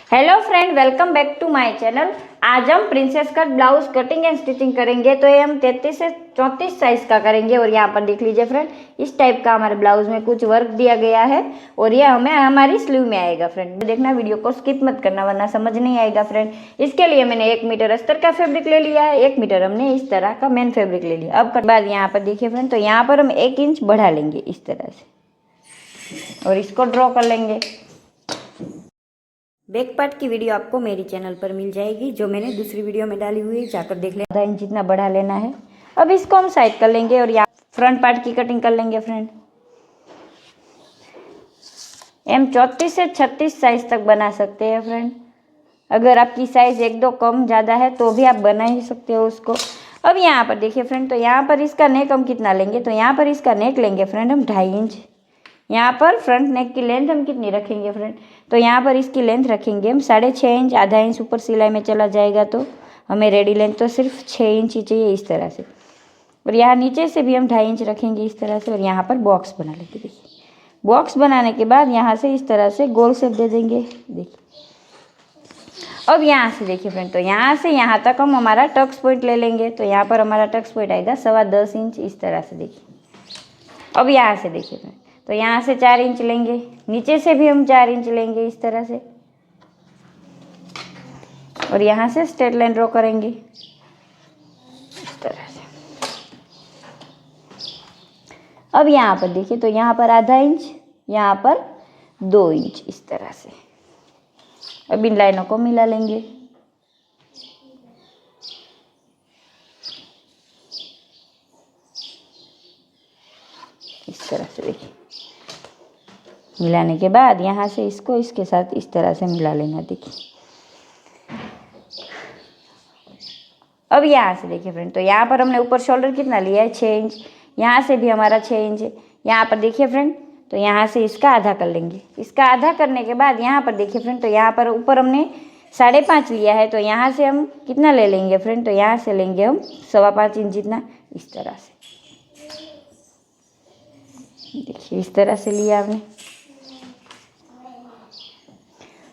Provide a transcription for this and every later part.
Hello friend, welcome back to my channel. आज हम princess cut blouse cutting and stitching करेंगे। तो ये हम 33 से 34 साइज का करेंगे। और यहाँ पर देख लीजिए फ्रेंड, इस टाइप का हमारे ब्लाउज में कुछ वर्क दिया गया है और ये हमें हमारी स्लीव में आएगा। फ्रेंड देखना, वीडियो को स्किप मत करना वरना समझ नहीं आएगा। फ्रेंड इसके लिए मैंने 1 मीटर अस्तर का फैब्रिक ले लिया है, 1 मीटर हमने इस तरह का मेन फैब्रिक ले लिया। अब बाद यहाँ पर देखिए फ्रेंड, तो यहाँ पर हम 1 इंच बढ़ा लेंगे इस तरह से और इसको ड्रॉ कर लेंगे। बैक पार्ट की वीडियो आपको मेरी चैनल पर मिल जाएगी, जो मैंने दूसरी वीडियो में डाली हुई है, जाकर देख लें। आधा इंच जितना बढ़ा लेना है। अब इसको हम साइड कर लेंगे और यहाँ फ्रंट पार्ट की कटिंग कर लेंगे। फ्रेंड हम 34 से 36 साइज तक बना सकते हैं। फ्रेंड अगर आपकी साइज 1-2 कम ज़्यादा है तो भी आप बना ही सकते हो उसको। अब यहाँ पर देखिए फ्रेंड, तो यहाँ पर इसका नेक हम कितना लेंगे, तो यहाँ पर इसका नेक लेंगे फ्रेंड हम 2.5 इंच। यहाँ पर फ्रंट नेक की लेंथ हम कितनी रखेंगे फ्रेंड, तो यहाँ पर इसकी लेंथ रखेंगे हम 6.5 इंच। आधा इंच ऊपर सिलाई में चला जाएगा तो हमें रेडी लेंथ तो सिर्फ 6 इंच ही चाहिए इस तरह से। और यहाँ नीचे से भी हम 2.5 इंच रखेंगे इस तरह से। और यहाँ पर बॉक्स बना लेंगे। देखिए बॉक्स बनाने के बाद यहाँ से इस तरह से गोल शेप दे देंगे। देखिए अब यहाँ से देखिए फ्रेंड, तो यहाँ से यहाँ तक हम हमारा टक्स पॉइंट ले लेंगे। तो यहाँ पर हमारा टक्स पॉइंट आएगा 10.25 इंच इस तरह से। देखिए अब यहाँ से देखिए फ्रेंड, तो यहाँ से 4 इंच लेंगे, नीचे से भी हम 4 इंच लेंगे इस तरह से। और यहाँ से स्ट्रेट लाइन ड्रॉ करेंगे इस तरह से। अब यहाँ पर देखिए, तो यहाँ पर आधा इंच, यहाँ पर 2 इंच इस तरह से। अब इन लाइनों को मिला लेंगे। इस तरह से देखिए, मिलाने के बाद यहाँ से इसको इसके साथ इस तरह से मिला लेना। देखिए अब यहाँ से देखिए फ्रेंड, तो यहाँ पर हमने ऊपर शोल्डर कितना लिया है 6 इंच, यहाँ से भी हमारा 6 इंच है। यहाँ पर देखिए फ्रेंड, तो यहाँ से इसका आधा कर लेंगे। इसका आधा करने के बाद यहाँ पर देखिए फ्रेंड, तो यहाँ पर ऊपर हमने 5.5 लिया है, तो यहाँ से हम कितना ले लेंगे फ्रेंड, तो यहाँ से लेंगे हम 5.25 इंच जितना इस तरह से। देखिए इस तरह से लिया हमने।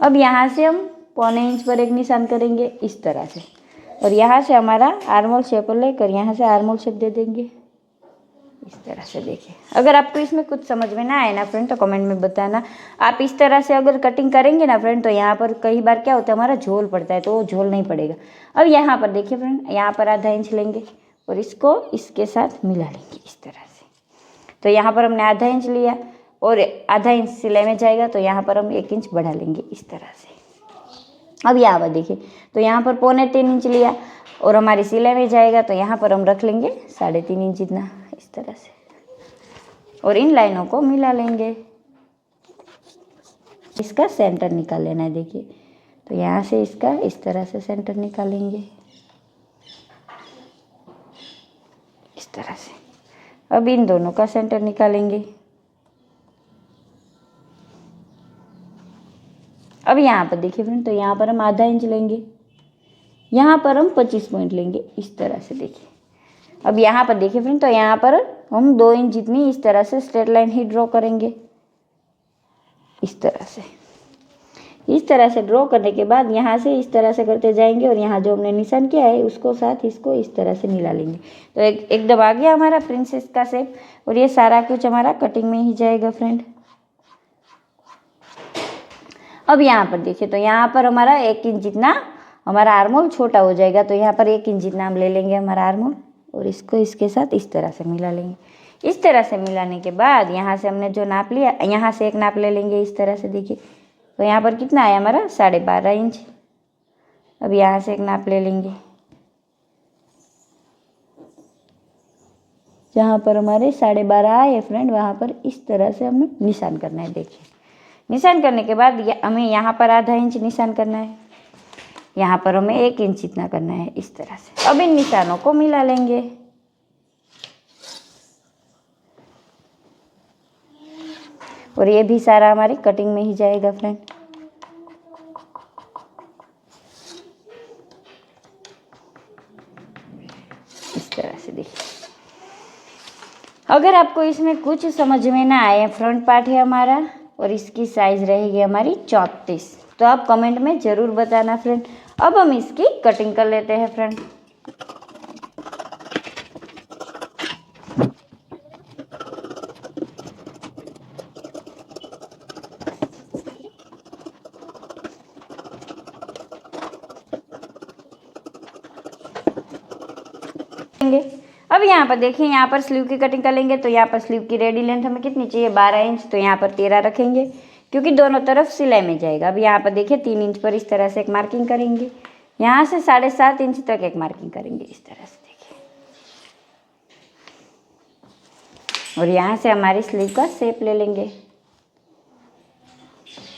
अब यहाँ से हम 1.25 इंच पर एक निशान करेंगे इस तरह से। और यहाँ से हमारा आर्मोल शेप लेकर यहाँ से आर्मोल शेप दे देंगे इस तरह से। देखिए अगर आपको इसमें कुछ समझ में ना आए ना फ्रेंड, तो कमेंट में बताना। आप इस तरह से अगर कटिंग करेंगे ना फ्रेंड, तो यहाँ पर कई बार क्या होता है, हमारा झोल पड़ता है, तो वो झोल नहीं पड़ेगा। अब यहाँ पर देखिए फ्रेंड, यहाँ पर आधा इंच लेंगे और इसको इसके साथ मिला लेंगे इस तरह से। तो यहाँ पर हमने आधा इंच लिया और आधा इंच सिलाई में जाएगा, तो यहाँ पर हम 1 इंच बढ़ा लेंगे इस तरह से। अब यहाँ पर देखिए, तो यहाँ पर 3.25 इंच लिया और हमारी सिलाई में जाएगा, तो यहाँ पर हम रख लेंगे 3.5 इंच जितना इस तरह से। और इन लाइनों को मिला लेंगे। इसका सेंटर निकाल लेना है। देखिए तो यहाँ से इसका इस तरह से सेंटर निकालेंगे इस तरह से। अब इन दोनों का सेंटर निकालेंगे। अब यहाँ पर देखिए फ्रेंड, तो यहाँ पर हम आधा इंच लेंगे, यहाँ पर हम 25 पॉइंट लेंगे इस तरह से। देखिए अब यहाँ पर देखिए फ्रेंड, तो यहाँ पर हम 2 इंच जितनी इस तरह से स्ट्रेट लाइन ही ड्रॉ करेंगे इस तरह से। इस तरह से ड्रॉ करने के बाद यहाँ से इस तरह से करते जाएंगे और यहाँ जो हमने निशान किया है उसको साथ इसको इस तरह से मिला लेंगे। तो एकदम आ गया हमारा प्रिंसेस का शेप। और ये सारा कुछ हमारा कटिंग में ही जाएगा फ्रेंड। अब यहाँ पर देखिए, तो यहाँ पर हमारा 1 इंच जितना हमारा आर्मोल छोटा हो जाएगा, तो यहाँ पर 1 इंच जितना हम ले लेंगे हमारा आर्मोल और इसको इसके साथ इस तरह से मिला लेंगे। इस तरह से मिलाने के बाद यहाँ से हमने जो नाप लिया, यहाँ से एक नाप ले लेंगे इस तरह से। देखिए तो यहाँ पर कितना आया हमारा 12.5 इंच। अब यहाँ से एक नाप ले लेंगे, जहाँ पर हमारे 12.5 आए फ्रेंड, वहाँ पर इस तरह से हमें निशान करना है। देखिए निशान करने के बाद हमें यहाँ पर आधा इंच निशान करना है, यहाँ पर हमें 1 इंच इतना करना है इस तरह से। अब इन निशानों को मिला लेंगे। और ये भी सारा हमारी कटिंग में ही जाएगा फ्रेंड। इस तरह से देखिए। अगर आपको इसमें कुछ समझ में ना आए, फ्रंट पार्ट है हमारा और इसकी साइज रहेगी हमारी 34, तो आप कमेंट में ज़रूर बताना फ्रेंड। अब हम इसकी कटिंग कर लेते हैं फ्रेंड। अब यहाँ पर देखिए, यहाँ पर स्लीव की कटिंग कर लेंगे। तो यहाँ पर स्लीव की रेडी लेंथ हमें कितनी चाहिए, 12 इंच। तो यहाँ पर 13 रखेंगे क्योंकि दोनों तरफ सिलाई में जाएगा। अब यहाँ पर देखिए 3 इंच पर इस तरह से एक मार्किंग करेंगे। यहाँ से 7.5 इंच तक एक मार्किंग करेंगे इस तरह से, देखिए। और यहाँ से हमारी स्लीव का शेप ले लेंगे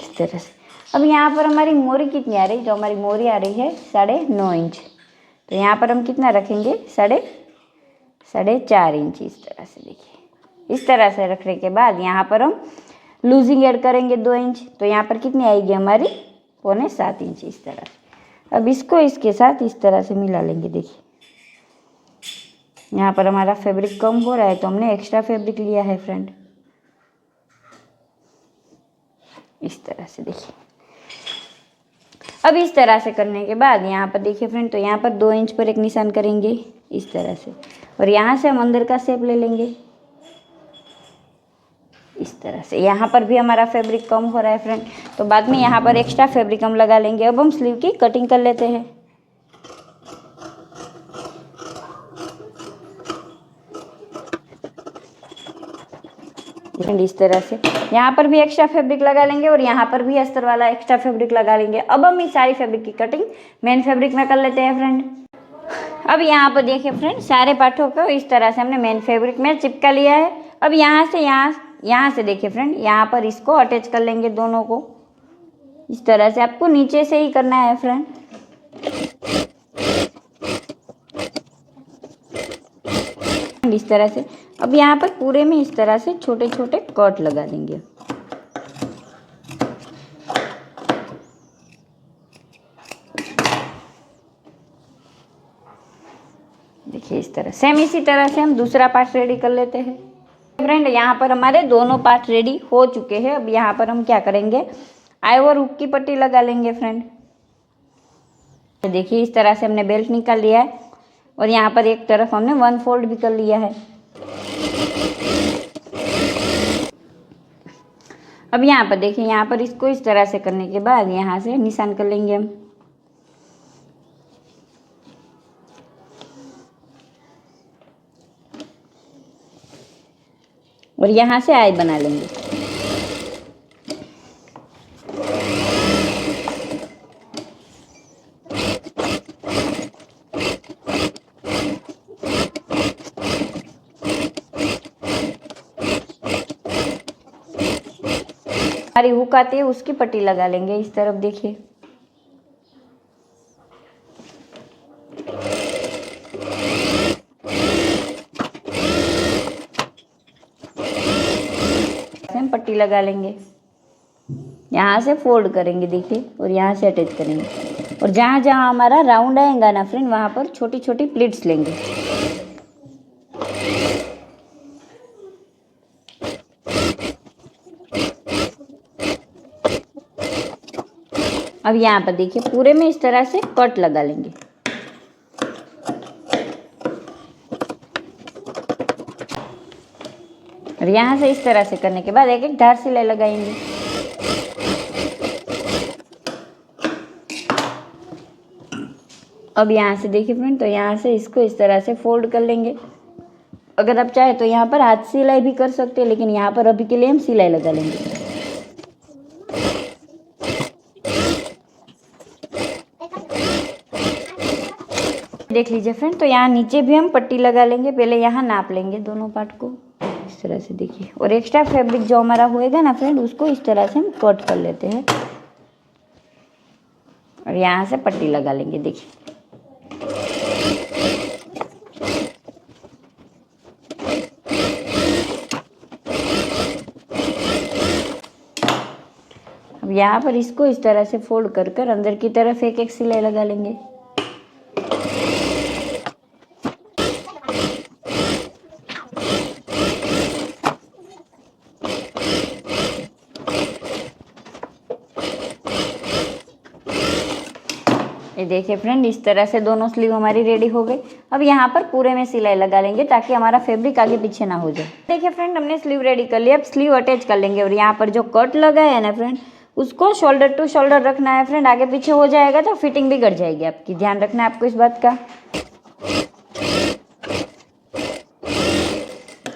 इस तरह से। अब यहाँ पर हमारी मोरी कितनी आ रही, जो हमारी मोरी आ रही है 9.5 इंच। तो यहाँ पर हम कितना रखेंगे, 4.5 इंच इस तरह से, देखिए। इस तरह से रखने के बाद यहाँ पर हम लूजिंग ऐड करेंगे 2 इंच। तो यहाँ पर कितनी आएगी हमारी, 6.25 इंच इस तरह से। अब इसको इसके साथ इस तरह से मिला लेंगे, देखिए। यहाँ पर हमारा फैब्रिक कम हो रहा है तो हमने एक्स्ट्रा फैब्रिक लिया है फ्रेंड, इस तरह से, देखिए। अब इस तरह से करने के बाद यहाँ पर देखिए फ्रेंड, तो यहाँ पर 2 इंच पर एक निशान करेंगे इस तरह से। और यहाँ से हम अंदर का शेप ले लेंगे इस तरह से। यहाँ पर भी हमारा फैब्रिक कम हो रहा है फ्रेंड, तो बाद में यहाँ पर एक्स्ट्रा फैब्रिक हम लगा लेंगे। अब हम स्लीव की कटिंग कर लेते हैं फ्रेंड, इस तरह से। यहाँ पर भी एक्स्ट्रा फैब्रिक लगा लेंगे और यहाँ पर भी अस्तर वाला एक्स्ट्रा फैब्रिक लगा लेंगे। अब हम इस सारी फैब्रिक की कटिंग मेन फैब्रिक में कर लेते हैं फ्रेंड। अब यहाँ पर देखिए फ्रेंड, सारे पार्टों को इस तरह से हमने मेन फैब्रिक में चिपका लिया है। अब यहाँ से देखिए फ्रेंड, यहाँ पर इसको अटैच कर लेंगे दोनों को इस तरह से। आपको नीचे से ही करना है फ्रेंड, इस तरह से। अब यहाँ पर पूरे में इस तरह से छोटे छोटे कट लगा देंगे। देखिए इस तरह, सेम इसी तरह से हम दूसरा पार्ट रेडी कर लेते हैं फ्रेंड। यहाँ पर हमारे दोनों पार्ट रेडी हो चुके हैं। अब यहाँ पर हम क्या करेंगे, आई और हुक की पट्टी लगा लेंगे फ्रेंड। देखिए इस तरह से हमने बेल्ट निकाल लिया है और यहाँ पर एक तरफ हमने 1 फोल्ड भी कर लिया है। अब यहाँ पर देखिए, यहाँ पर इसको इस तरह से करने के बाद यहाँ से निशान कर लेंगे हम। और यहाँ से आई बना लेंगे। हमारी हुक आती है उसकी पट्टी लगा लेंगे इस तरफ, देखिए। हम पट्टी लगा लेंगे, यहाँ से फोल्ड करेंगे, देखिए। और यहाँ से अटैच करेंगे। और जहाँ जहाँ हमारा राउंड आएगा ना फ्रेंड, वहाँ पर छोटी छोटी प्लीट्स लेंगे। अब यहाँ पर देखिए पूरे में इस तरह से कट लगा लेंगे। और यहाँ से इस तरह से करने के बाद एक एक धार सिलाई लगाएंगे। अब यहाँ से देखिए फ्रेंड, तो यहाँ से इसको इस तरह से फोल्ड कर लेंगे। अगर आप चाहे तो यहाँ पर हाथ सिलाई भी कर सकते हैं, लेकिन यहाँ पर अभी के लिए हम सिलाई लगा लेंगे। देख लीजिए फ्रेंड, तो यहाँ नीचे भी हम पट्टी लगा लेंगे। पहले यहाँ नाप लेंगे दोनों पार्ट को इस तरह से, देखिए। और एक्स्ट्रा फैब्रिक जो हमारा होएगा ना फ्रेंड, उसको इस तरह से हम कट कर लेते हैं। और यहाँ से पट्टी लगा लेंगे, देखिए। अब यहाँ पर इसको इस तरह से फोल्ड कर कर अंदर की तरफ एक एक सिलाई लगा लेंगे। ये देखिए फ्रेंड, इस तरह से दोनों स्लीव हमारी रेडी हो गई। अब यहाँ पर पूरे में सिलाई लगा लेंगे ताकि हमारा फैब्रिक आगे पीछे ना हो जाए। देखिए फ्रेंड, हमने स्लीव रेडी कर लिया। अब स्लीव अटैच कर लेंगे और यहाँ पर जो कट लगा है ना फ्रेंड, उसको शोल्डर टू शोल्डर रखना है फ्रेंड। आगे पीछे हो जाएगा तो फिटिंग बिगड़ जाएगी आपकी, ध्यान रखना है आपको इस बात का।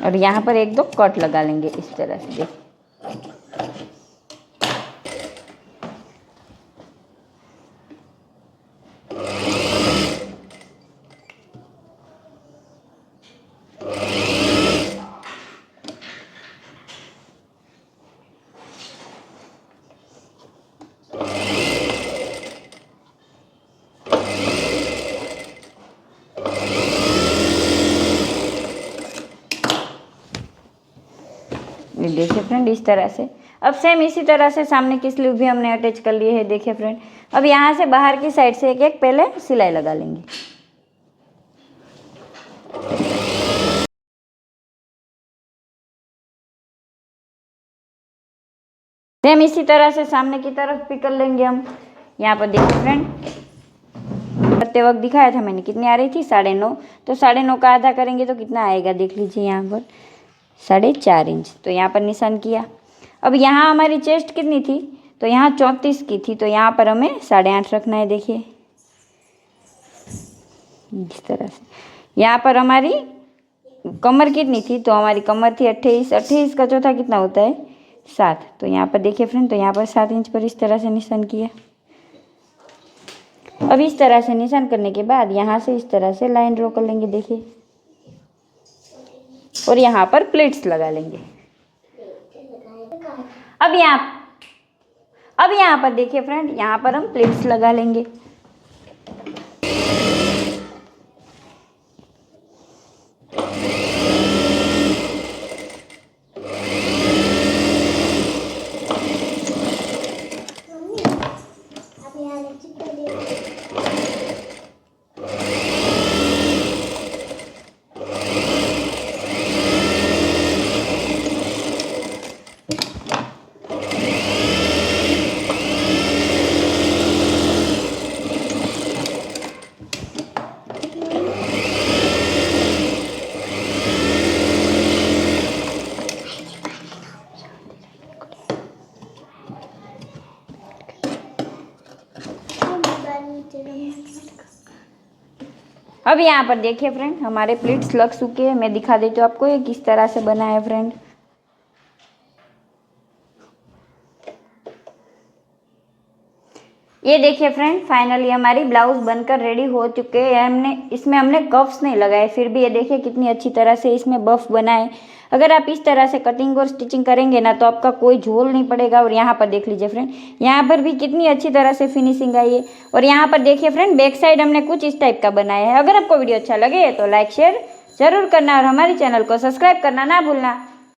और यहाँ पर एक दो कट लगा लेंगे इस तरह से। देखिए देखिए फ्रेंड, इस तरह से। अब सेम इसी तरह से सामने की स्लीव भी हमने अटैच कर लिए है। देखिए फ्रेंड, अब यहाँ से बाहर की साइड से एक एक पहले सिलाई लगा लेंगे। सेम इसी तरह से सामने की तरफ भी कर लेंगे हम। यहाँ पर देखिए फ्रेंड, करते वक्त दिखाया था मैंने कितनी आ रही थी, 9.5। तो 9.5 का आधा करेंगे तो कितना आएगा देख लीजिए, यहाँ पर 4.5 इंच। तो यहाँ पर निशान किया। अब यहाँ हमारी चेस्ट कितनी थी, तो यहाँ 34 की थी, तो यहाँ पर हमें 8.5 रखना है। देखिए इस तरह से। यहाँ पर हमारी कमर कितनी थी, तो हमारी कमर थी 28। 28 का चौथा कितना होता है, 7। तो यहाँ पर देखिए फ्रेंड, तो यहाँ पर 7 इंच पर इस तरह से निशान किया। अब इस तरह से निशान करने के बाद यहाँ से इस तरह से लाइन ड्रॉ कर लेंगे। देखिए, और यहाँ पर प्लेट्स लगा लेंगे। अब यहाँ पर देखिए फ्रेंड, यहाँ पर हम प्लेट्स लगा लेंगे। अब यहाँ पर देखिए फ्रेंड, हमारे प्लेट्स लग चुके हैं। मैं दिखा देती हूँ आपको ये किस तरह से बना है फ्रेंड। ये देखिए फ्रेंड, फाइनली हमारी ब्लाउज बनकर रेडी हो चुके हैं। इसमें हमने कफ्स नहीं लगाए, फिर भी ये देखिए कितनी अच्छी तरह से इसमें बफ बनाए। अगर आप इस तरह से कटिंग और स्टिचिंग करेंगे ना, तो आपका कोई झोल नहीं पड़ेगा। और यहाँ पर देख लीजिए फ्रेंड, यहाँ पर भी कितनी अच्छी तरह से फिनिशिंग आई है। और यहाँ पर देखिए फ्रेंड, बैक साइड हमने कुछ इस टाइप का बनाया है। अगर आपको वीडियो अच्छा लगे तो लाइक शेयर जरूर करना और हमारे चैनल को सब्सक्राइब करना ना भूलना।